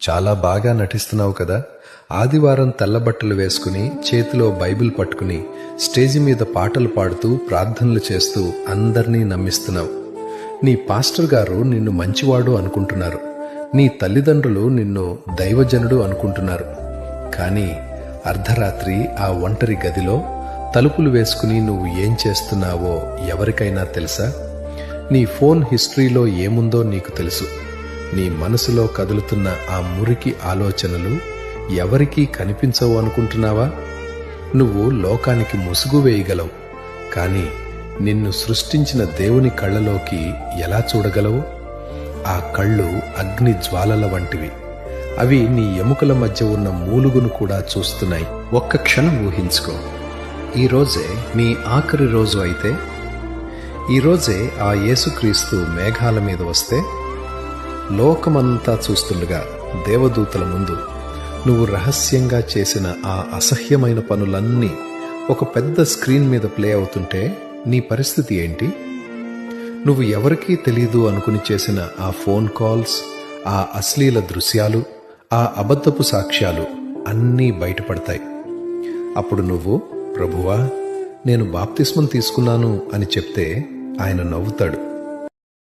చాలా బాగా నటిస్తున్నావు కదా. ఆదివారం తెల్లబట్టలు వేసుకుని చేతిలో బైబిల్ పట్టుకుని స్టేజి మీద పాటలు పాడుతూ ప్రార్థనలు చేస్తూ అందర్నీ నమ్మిస్తున్నావు. నీ పాస్టర్ గారు నిన్ను మంచివాడు అనుకుంటున్నారు. నీ తల్లిదండ్రులు నిన్ను దైవజనుడు అనుకుంటున్నారు. కానీ అర్ధరాత్రి ఆ ఒంటరి గదిలో తలుపులు వేసుకుని నువ్వు ఏం చేస్తున్నావో ఎవరికైనా తెలుసా? నీ ఫోన్ హిస్టరీలో ఏముందో నీకు తెలుసు. నీ మనసులో కదులుతున్న ఆ మురికి ఆలోచనలు ఎవరికీ కనిపించవు అనుకుంటున్నావా? నువ్వు లోకానికి ముసుగు వేయగలవు, కానీ నిన్ను సృష్టించిన దేవుని కళ్ళలోకి ఎలా చూడగలవు? ఆ కళ్ళు అగ్ని జ్వాలల వంటివి. అవి నీ ఎముకల మధ్య ఉన్న మూలుగును కూడా చూస్తున్నాయి. ఒక్క క్షణం ఊహించుకో. ఈరోజే నీ ఆఖరి రోజు అయితే, ఈరోజే ఆ యేసుక్రీస్తు మేఘాల మీద వస్తే, లోకమంతా చూస్తుండగా దేవదూతల ముందు నువ్వు రహస్యంగా చేసిన ఆ అసహ్యమైన పనులన్నీ ఒక పెద్ద స్క్రీన్ మీద ప్లే అవుతుంటే నీ పరిస్థితి ఏంటి? నువ్వు ఎవరికీ తెలీదు అనుకుని చేసిన ఆ ఫోన్ కాల్స్, ఆ అశ్లీల దృశ్యాలు, ఆ అబద్ధపు సాక్ష్యాలు అన్నీ బయటపడతాయి. అప్పుడు నువ్వు, ప్రభువా, నేను బాప్తిస్మం తీసుకున్నాను అని చెప్తే ఆయన నవ్వుతాడు.